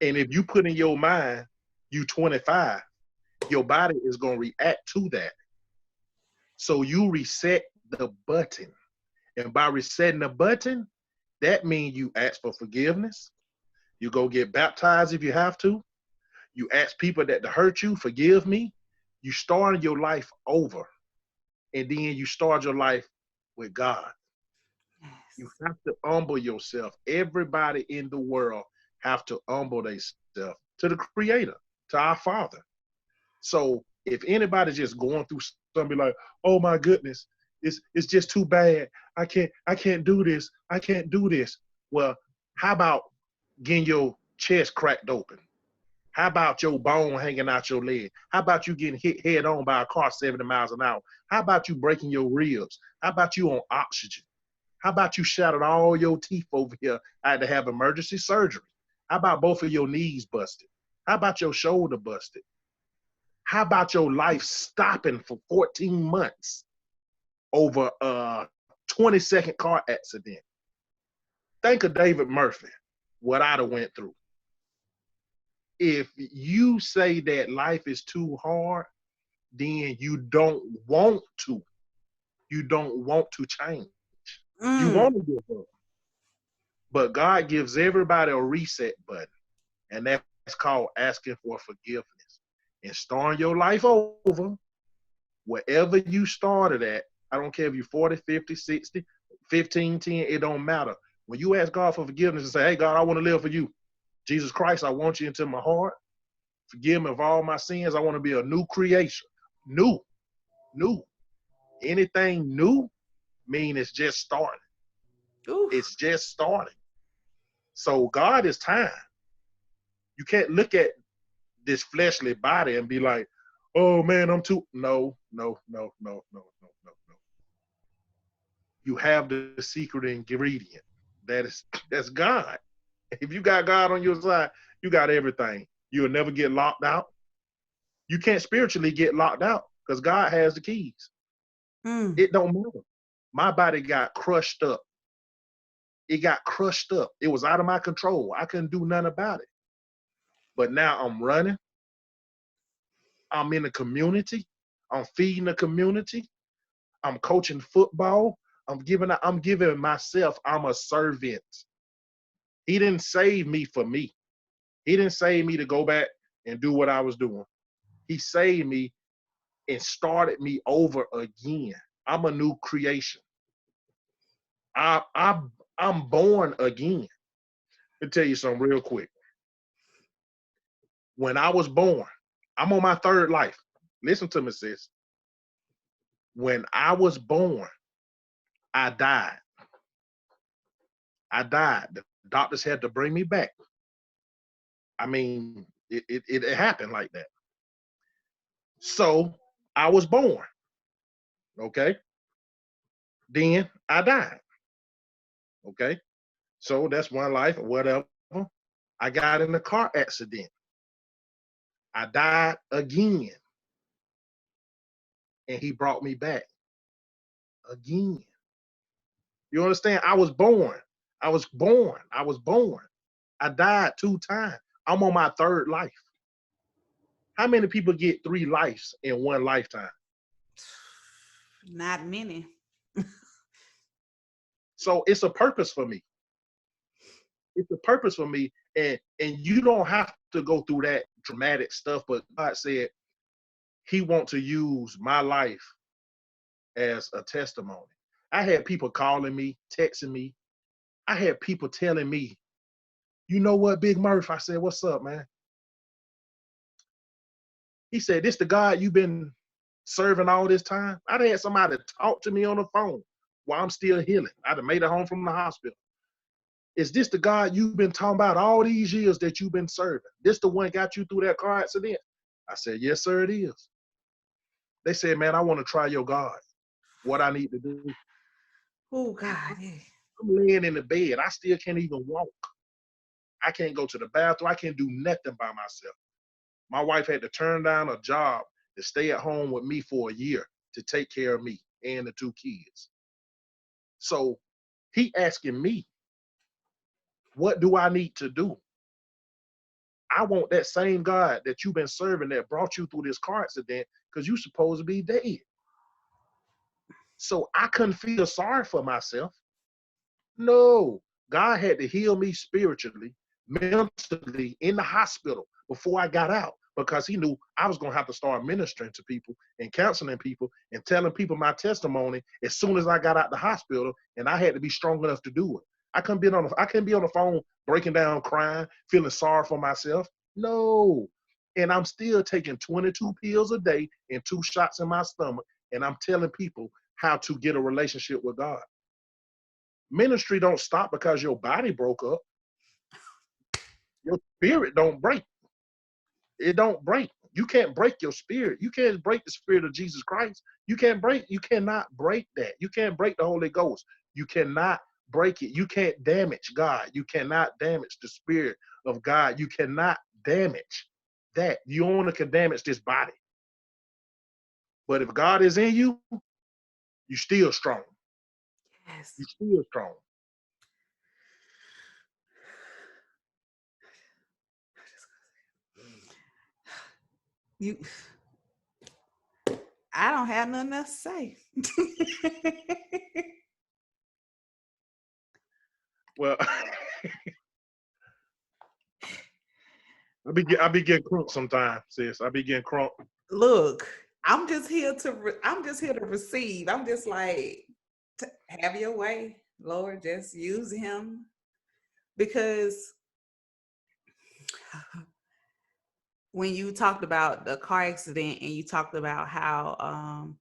and if you put in your mind you 25, your body is going to react to that. So you reset the button. And by resetting the button, that means you ask for forgiveness. You go get baptized if you have to. You ask people that hurt you, forgive me. You start your life over. And then you start your life with God. You Yes. have to humble yourself. Everybody in the world have to humble themselves to the Creator, to our Father. So if anybody's just going through something, like, oh my goodness, it's just too bad. I can't do this. I can't do this. Well, how about getting your chest cracked open? How about your bone hanging out your leg? How about you getting hit head on by a car 70 miles an hour? How about you breaking your ribs? How about you on oxygen? How about you shattered all your teeth over here? I had to have emergency surgery. How about both of your knees busted? How about your shoulder busted? How about your life stopping for 14 months over a 20-second car accident? Think of David Murphy, what I'd have went through. If you say that life is too hard, then you don't want to. You don't want to change. You Mm. want to give up. But God gives everybody a reset button, and that's called asking for forgiveness and starting your life over wherever you started at. I don't care if you're 40, 50, 60, 15, 10, it don't matter. When you ask God for forgiveness and say, hey, God, I want to live for you. Jesus Christ, I want you into my heart. Forgive me of all my sins. I want to be a new creation. New. Anything new mean it's just starting. Oof. It's just starting. So God is time. You can't look at this fleshly body and be like, oh man, I'm too. No. You have the secret ingredient. That's God. If you got God on your side, you got everything. You'll never get locked out. You can't spiritually get locked out because God has the keys. Mm. It don't matter. My body got crushed up. It got crushed up. It was out of my control. I couldn't do nothing about it. But now I'm running. I'm in the community. I'm feeding the community. I'm coaching football. I'm giving myself. I'm a servant. He didn't save me for me. He didn't save me to go back and do what I was doing. He saved me and started me over again. I'm a new creation. I'm born again. Let me tell you something real quick. When I was born, I'm on my third life. Listen to me, sis. When I was born, I died. I died. The doctors had to bring me back. I mean, it happened like that. So I was born. Okay. Then I died. Okay. So that's one life or whatever. I got in a car accident. I died again. And he brought me back again. You understand? I was born. I was born. I was born. I died 2 times. I'm on my third life. How many people get 3 lives in one lifetime? Not many. So it's a purpose for me. It's a purpose for me. And you don't have to go through that dramatic stuff, but God said he wants to use my life as a testimony. I had people calling me, texting me. I had people telling me, you know what, Big Murph? I said, what's up, man? He said, this the God you've been serving all this time? I'd had somebody talk to me on the phone while I'm still healing. I'd have made it home from the hospital. Is this the God you've been talking about all these years that you've been serving? This the one got you through that car accident? I said, yes, sir, it is. They said, man, I want to try your God. What I need to do. Oh, God. Yeah. I'm laying in the bed. I still can't even walk. I can't go to the bathroom. I can't do nothing by myself. My wife had to turn down a job to stay at home with me for a year to take care of me and the 2 kids. So he asking me, what do I need to do? I want that same God that you've been serving that brought you through this car accident because you're supposed to be dead. So I couldn't feel sorry for myself. No, God had to heal me spiritually, mentally in the hospital before I got out because he knew I was going to have to start ministering to people and counseling people and telling people my testimony as soon as I got out the hospital, and I had to be strong enough to do it. I couldn't be on the phone breaking down, crying, feeling sorry for myself. No. And I'm still taking 22 pills a day and 2 shots in my stomach, and I'm telling people how to get a relationship with God. Ministry don't stop because your body broke up. Your spirit don't break. It don't break. You can't break your spirit. You can't break the spirit of Jesus Christ. You cannot break that. You can't break the Holy Ghost. You cannot break it. You can't damage God. You cannot damage the spirit of God. You cannot damage that. You only can damage this body. But if God is in you, you still strong. Yes. You still strong. You, I don't have nothing else to say. Well, I be getting crunk sometimes, sis. I be getting crunk. Look, I'm just here to receive. I'm just like, have your way, Lord. Just use him because when you talked about the car accident and you talked about how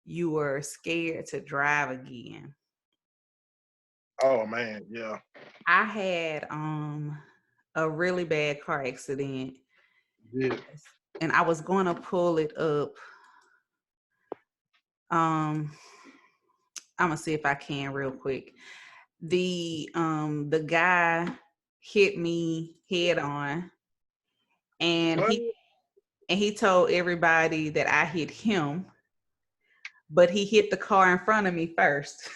you were scared to drive again. Oh man, yeah. I had a really bad car accident. Yeah. And I was going to pull it up. I'm gonna see if I can real quick. The guy hit me head on, and What? he told everybody that I hit him, but he hit the car in front of me first.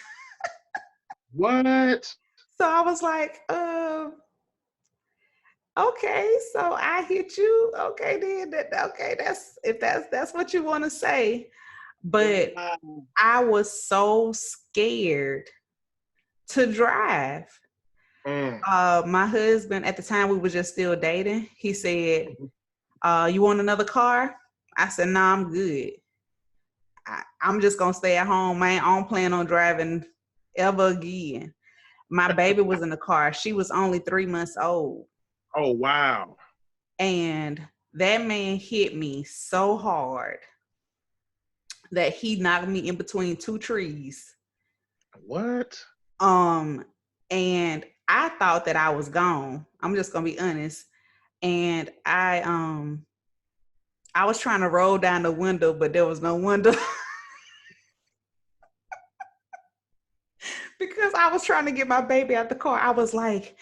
What? So I was like, okay, so I hit you. Okay, then okay, that's what you want to say. But Wow. I was so scared to drive. Mm. My husband, at the time we were just still dating, he said, you want another car? I said, no, nah, I'm good. I'm just gonna stay at home. I don't plan on driving ever again. My baby was in the car. She was only 3 months old. Oh, wow. And that man hit me so hard that he knocked me in between two trees. What? And I thought that I was gone. I'm just gonna be honest. And I was trying to roll down the window, but there was no window. Because I was trying to get my baby out the car. I was like,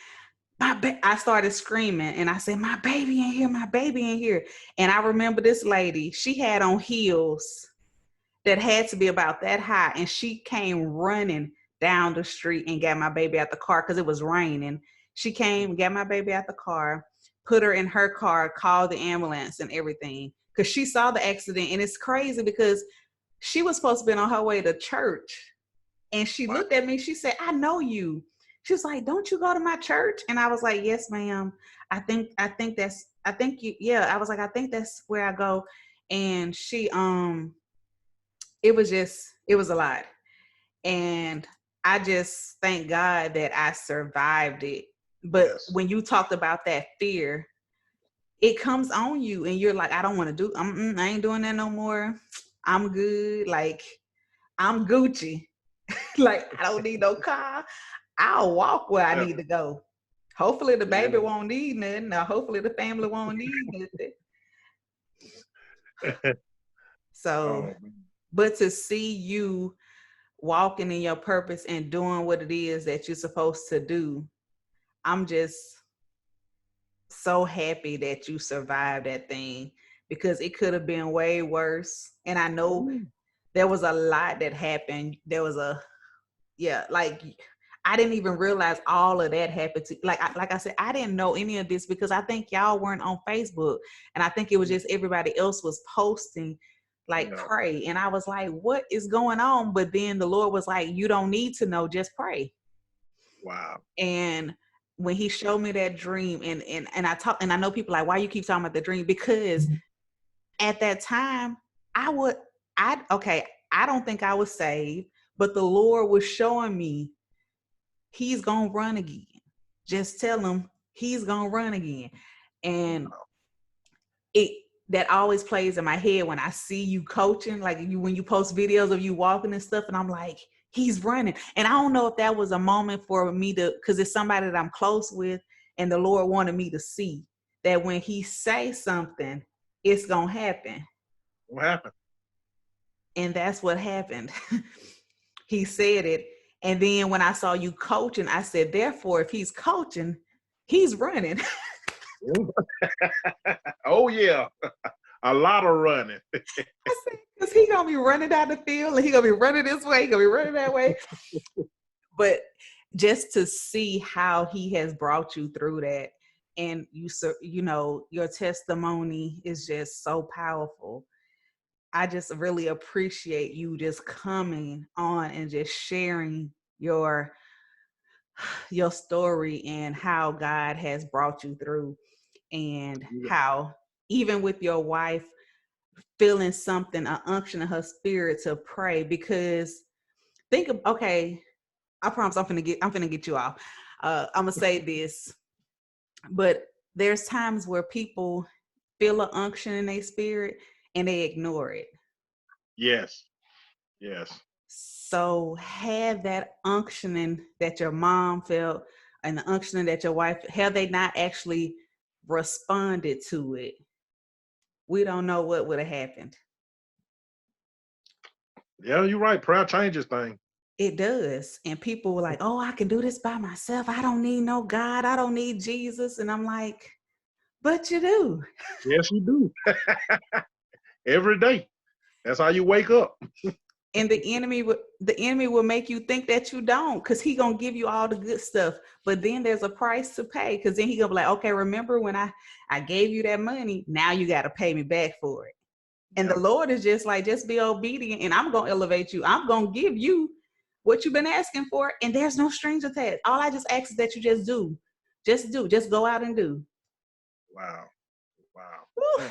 I started screaming and I said, my baby in here, my baby in here. And I remember this lady, she had on heels that had to be about that high. And she came running down the street and got my baby out the car because it was raining. She came, got my baby out the car, put her in her car, called the ambulance and everything. Because she saw the accident. And it's crazy because she was supposed to be on her way to church. And she looked at me, she said, I know you. She was like, don't you go to my church? And I was like, yes, ma'am. I think you, yeah. I was like, I think that's where I go. And she, it was a lot. And I just thank God that I survived it. But Yes. when you talked about that fear, it comes on you and you're like, I don't want to do, I ain't doing that no more. I'm good. Like, I'm Gucci. Like, I don't need no car. I'll walk where I need to go. Hopefully the baby won't need nothing. Or hopefully the family won't need nothing. So, but to see you walking in your purpose and doing what it is that you're supposed to do, I'm just so happy that you survived that thing because it could have been way worse. And I know there was a lot that happened. There was like I didn't even realize all of that happened to like I said, I didn't know any of this because I think y'all weren't on Facebook. And I think it was just everybody else was posting like pray. And I was like, what is going on? But then the Lord was like, you don't need to know, just pray. Wow. And when he showed me that dream and I know people like, why you keep talking about the dream? Because at that time I don't think I was saved, but the Lord was showing me he's going to run again. Just tell him he's going to run again. And that always plays in my head when I see you coaching, like when you post videos of you walking and stuff. And I'm like, he's running. And I don't know if that was a moment for me because it's somebody that I'm close with. And the Lord wanted me to see that when he says something, it's going to happen. What happened? And that's what happened. He said it. And then when I saw you coaching, I said, therefore, if he's coaching, he's running. Oh, yeah. A lot of running. I said, because he's going to be running down the field and he's going to be running this way, he's going to be running that way. But just to see how he has brought you through that and your testimony is just so powerful. I just really appreciate you just coming on and just sharing your story and how God has brought you through and how even with your wife feeling something, an unction in her spirit to pray, because I promise I'm finna get you off. I'm gonna say this, but there's times where people feel an unction in their spirit and they ignore it. Yes. So have that unctioning that your mom felt and the unctioning that your wife, have they not actually responded to it, we don't know what would have happened. Yeah, you're right. Prayer changes things. It does. And people were like, oh, I can do this by myself. I don't need no God. I don't need Jesus. And I'm like, but you do. Yes, you do. Every day. That's how you wake up. And the enemy will make you think that you don't, because he gonna give you all the good stuff. But then there's a price to pay, because then he gonna be like, okay, remember when I gave you that money? Now you got to pay me back for it. And the Lord is just like, just be obedient and I'm gonna elevate you. I'm gonna give you what you've been asking for, and there's no strings attached. All I just ask is that you just do. Just go out and do. Wow. Wow. Woo. Mm.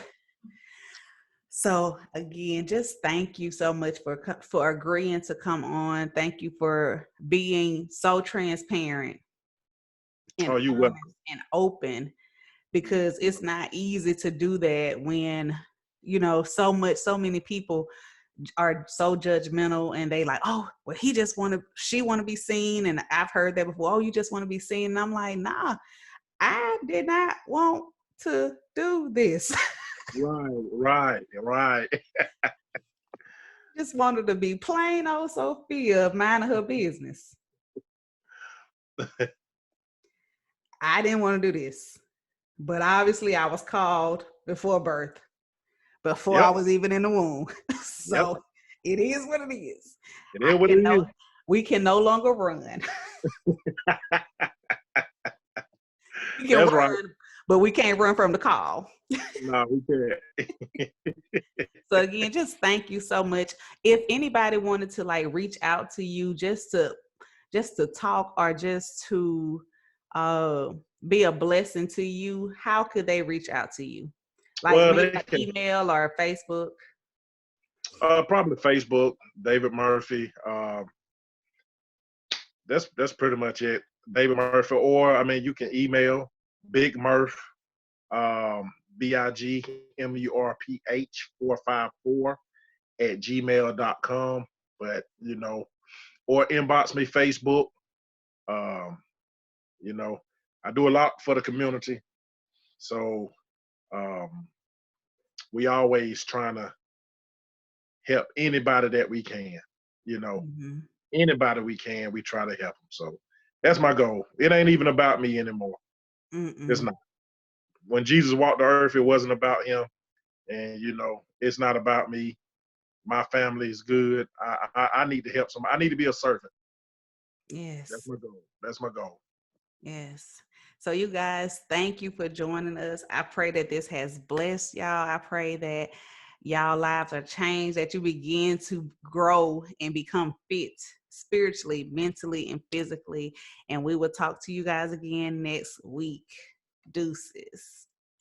So again, just thank you so much for agreeing to come on. Thank you for being so transparent and Oh, you welcome. honest and open, because it's not easy to do that when, so many people are so judgmental, and they like, oh, well, she want to be seen. And I've heard that before. Oh, you just want to be seen. And I'm like, nah, I did not want to do this. Right. Just wanted to be plain old Sophia, minding her business. I didn't want to do this, but obviously I was called before birth, before I Yep. was even in the womb. Yep. So it is what it is. It is what it is. We can no longer run. We can That's run, right. but we can't run from the call. No, we can't. So again, just thank you so much. If anybody wanted to like reach out to you just to talk, or just to be a blessing to you, how could they reach out to you? Like Well, maybe they like can email or Facebook? probably Facebook, David Murphy. That's pretty much it. David Murphy, or I mean, you can email Big Murph, BIGMURPH 454 at gmail.com. But or inbox me Facebook. Um, I do a lot for the community, so um, we always trying to help anybody that we can. Mm-hmm. Anybody we can, we try to help them. So that's my goal. It ain't even about me anymore. It's Mm-mm. not. When Jesus walked the earth, it wasn't about him, and it's not about me. My family is good. I need to help somebody. I need to be a servant. That's Yes. my goal. That's my goal. Yes. So you guys, thank you for joining us. I pray that this has blessed y'all. I pray that y'all lives are changed, that you begin to grow and become fit spiritually, mentally, and physically. And we will talk to you guys again next week. Deuces.